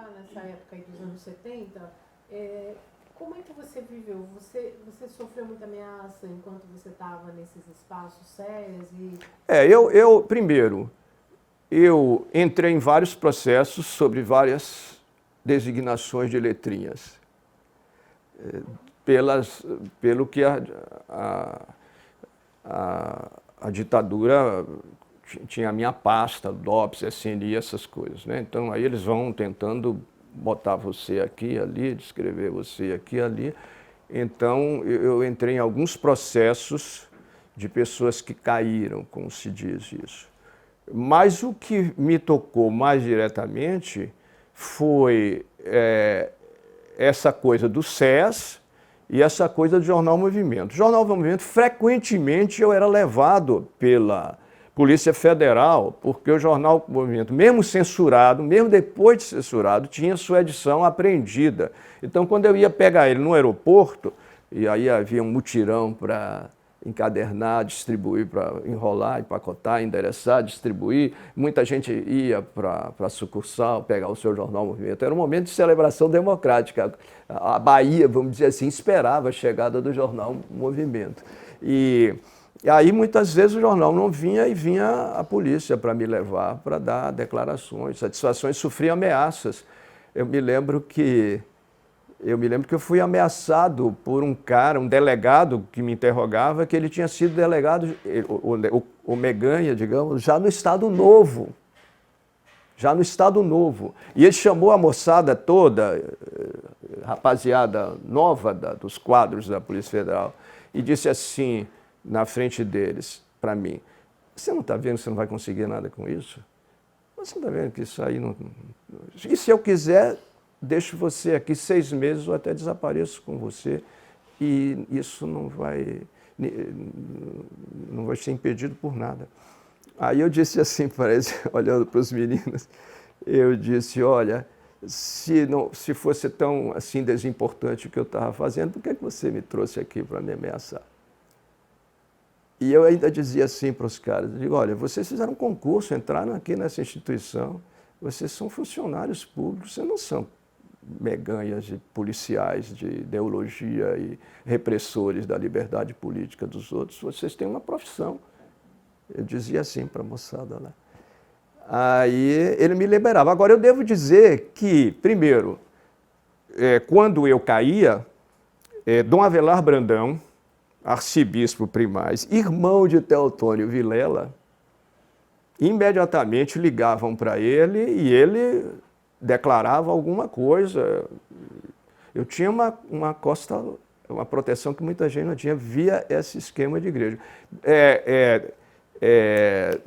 voltar nessa época aí dos anos 70, como é que você viveu? Você sofreu muita ameaça enquanto você estava nesses espaços sérios? Primeiro, eu entrei em vários processos sobre várias designações de letrinhas, pelo que a ditadura tinha a minha pasta, DOPS, SNI, essas coisas, né? Então, aí eles vão tentando botar você aqui, ali, descrever você aqui, ali. Então, eu entrei em alguns processos de pessoas que caíram, como se diz isso. Mas o que me tocou mais diretamente foi essa coisa do SES e essa coisa do Jornal Movimento. Jornal Movimento, frequentemente eu era levado pela Polícia Federal, porque o Jornal Movimento, mesmo censurado, mesmo depois de censurado, tinha sua edição apreendida. Então, quando eu ia pegar ele no aeroporto, e aí havia um mutirão para encadernar, distribuir, para enrolar, empacotar, endereçar, distribuir. Muita gente ia para a sucursal pegar o seu Jornal Movimento. Era um momento de celebração democrática. A Bahia, vamos dizer assim, esperava a chegada do Jornal Movimento. E aí, muitas vezes, o jornal não vinha e vinha a polícia para me levar, para dar declarações, satisfações, sofria ameaças. Eu me lembro que eu fui ameaçado por um cara, um delegado que me interrogava, que ele tinha sido delegado, o Meganha, digamos, já no Estado Novo. Já no Estado Novo. E ele chamou a moçada toda, rapaziada nova dos quadros da Polícia Federal, e disse assim, na frente deles, para mim, você não está vendo que você não vai conseguir nada com isso? Você não está vendo que isso aí não... E se eu quiser, deixo você aqui 6 meses ou até desapareço com você e isso não vai ser impedido por nada. Aí eu disse assim para eles, olhando para os meninos, eu disse, olha, se fosse tão assim desimportante o que eu estava fazendo, por que você me trouxe aqui para me ameaçar? E eu ainda dizia assim para os caras, eu digo, olha, vocês fizeram um concurso, entraram aqui nessa instituição, vocês são funcionários públicos, vocês não são meganhas de policiais, de ideologia e repressores da liberdade política dos outros, vocês têm uma profissão. Eu dizia assim para a moçada lá. Aí ele me liberava. Agora, eu devo dizer que, primeiro, quando eu caía, Dom Avelar Brandão, arcebispo primaz, irmão de Teotônio Vilela, imediatamente ligavam para ele e ele declarava alguma coisa. Eu tinha uma proteção que muita gente não tinha via esse esquema de igreja.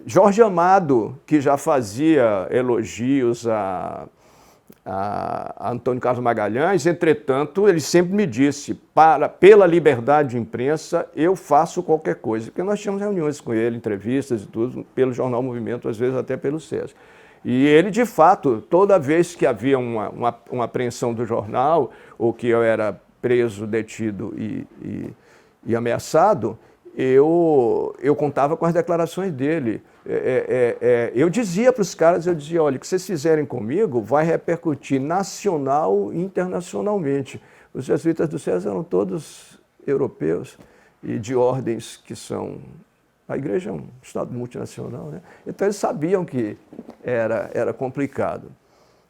Jorge Amado, que já fazia elogios a Antônio Carlos Magalhães, entretanto, ele sempre me disse, pela liberdade de imprensa, eu faço qualquer coisa. Porque nós tínhamos reuniões com ele, entrevistas e tudo, pelo Jornal Movimento, às vezes até pelo SES. E ele, de fato, toda vez que havia uma apreensão do jornal, ou que eu era preso, detido e ameaçado, eu contava com as declarações dele. Eu dizia para os caras, olha, o que vocês fizerem comigo vai repercutir nacional e internacionalmente. Os jesuítas do SES eram todos europeus e de ordens que são... A igreja é um estado multinacional, né? Então eles sabiam que era complicado.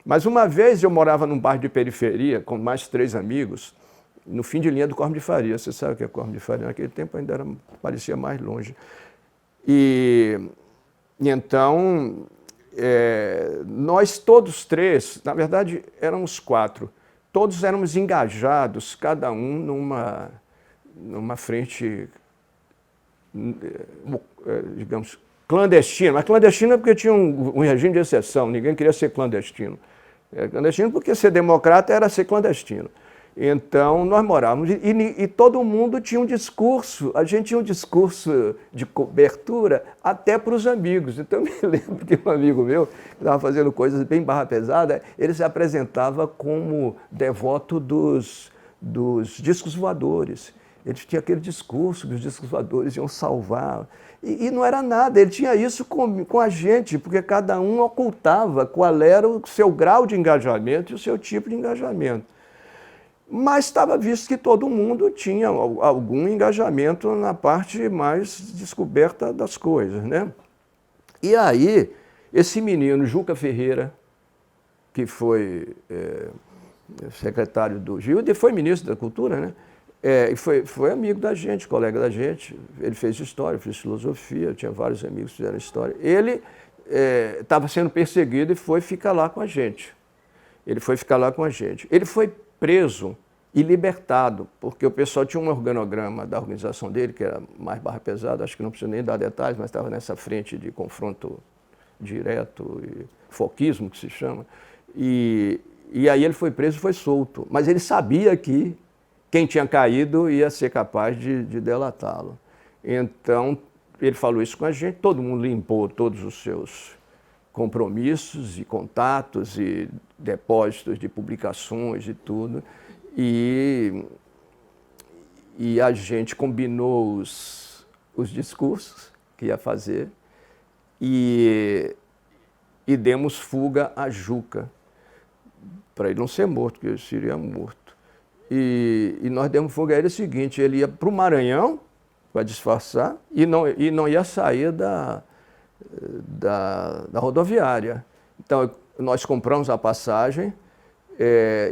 Mas uma vez eu morava num bairro de periferia com mais 3 amigos, no fim de linha do Cosme de Faria. Você sabe o que é Cosme de Faria? Naquele tempo ainda parecia mais longe. E então, nós todos 3, na verdade éramos 4, todos éramos engajados, cada um numa frente, digamos, clandestina. Mas clandestina porque tinha um regime de exceção, ninguém queria ser clandestino. Clandestino porque ser democrata era ser clandestino. Então, nós morávamos e todo mundo tinha um discurso, a gente tinha um discurso de cobertura até para os amigos. Então, eu me lembro que um amigo meu, que estava fazendo coisas bem barra pesada, ele se apresentava como devoto dos discos voadores. Ele tinha aquele discurso que os discos voadores iam salvar. E não era nada, ele tinha isso com a gente, porque cada um ocultava qual era o seu grau de engajamento e o seu tipo de engajamento. Mas estava visto que todo mundo tinha algum engajamento na parte mais descoberta das coisas, né? E aí, esse menino, Juca Ferreira, que foi secretário do Gil, e foi ministro da Cultura, né? E foi amigo da gente, colega da gente. Ele fez história, fez filosofia, eu tinha vários amigos que fizeram história. Ele estava sendo perseguido e foi ficar lá com a gente. Ele foi ficar lá com a gente. Ele foi preso e libertado, porque o pessoal tinha um organograma da organização dele, que era mais barra pesada, acho que não preciso nem dar detalhes, mas estava nessa frente de confronto direto e foquismo, que se chama. E aí ele foi preso e foi solto. Mas ele sabia que quem tinha caído ia ser capaz de delatá-lo. Então, ele falou isso com a gente, todo mundo limpou todos os seus compromissos e contatos e depósitos de publicações e tudo. E a gente combinou os discursos que ia fazer e demos fuga a Juca, para ele não ser morto, porque ele seria morto. E nós demos fuga a ele o seguinte, ele ia para o Maranhão para disfarçar e não ia sair da rodoviária. Então, nós compramos a passagem,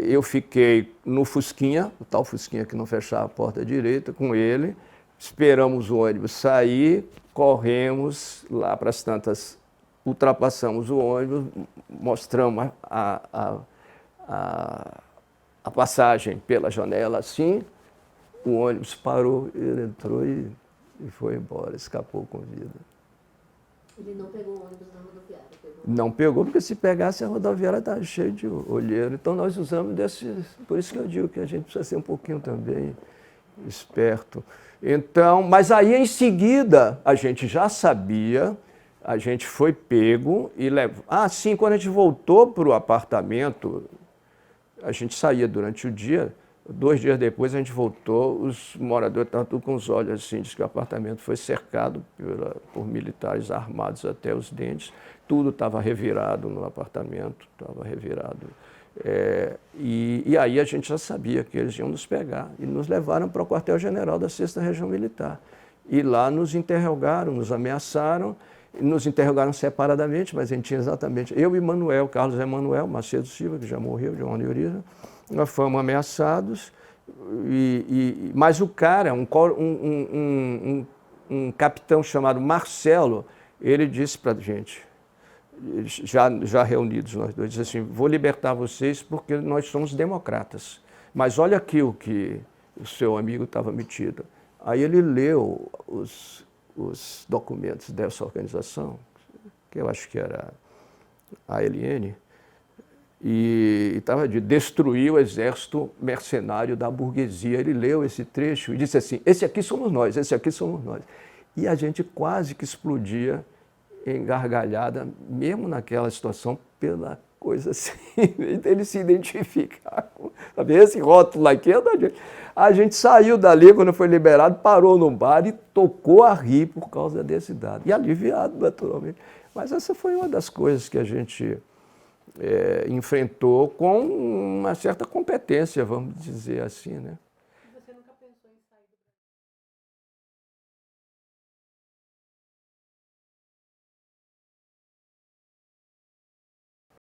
eu fiquei no Fusquinha, o tal Fusquinha que não fechava a porta direita, com ele, esperamos o ônibus sair, corremos lá para as tantas, ultrapassamos o ônibus, mostramos a passagem pela janela assim, o ônibus parou, ele entrou e foi embora, escapou com vida. Ele não pegou o ônibus na rodoviária? Não pegou, porque se pegasse a rodoviária estava cheia de olheiro. Então nós usamos por isso que eu digo que a gente precisa ser um pouquinho também esperto. Então, mas aí em seguida a gente já sabia, a gente foi pego e levou. Sim, quando a gente voltou para o apartamento, a gente saía durante o dia, 2 dias depois a gente voltou, os moradores estavam tudo com os olhos assim, diz que o apartamento foi cercado por militares armados até os dentes, tudo estava revirado no apartamento, estava revirado. E aí a gente já sabia que eles iam nos pegar e nos levaram para o quartel-general da 6ª Região Militar. E lá nos interrogaram, nos ameaçaram, nos interrogaram separadamente, mas a gente tinha exatamente... Eu e Manuel, Carlos Emanuel Macedo Silva, que já morreu de uma aneurisma, nós fomos ameaçados, mas o cara, um capitão chamado Marcelo, ele disse para a gente, já reunidos nós dois, disse assim, vou libertar vocês porque nós somos democratas, mas olha aqui o que o seu amigo estava metido. Aí ele leu os documentos dessa organização, que eu acho que era a ALN, e estava de destruir o exército mercenário da burguesia. Ele leu esse trecho e disse assim, esse aqui somos nós, esse aqui somos nós. E a gente quase que explodia em gargalhada, mesmo naquela situação, pela coisa assim, ele se identificar com, sabe, esse rótulo aqui é da gente. A gente saiu dali, quando foi liberado, parou no bar e tocou a rir por causa desse dado. E aliviado, naturalmente. Mas essa foi uma das coisas que a gente enfrentou com uma certa competência, vamos dizer assim, né?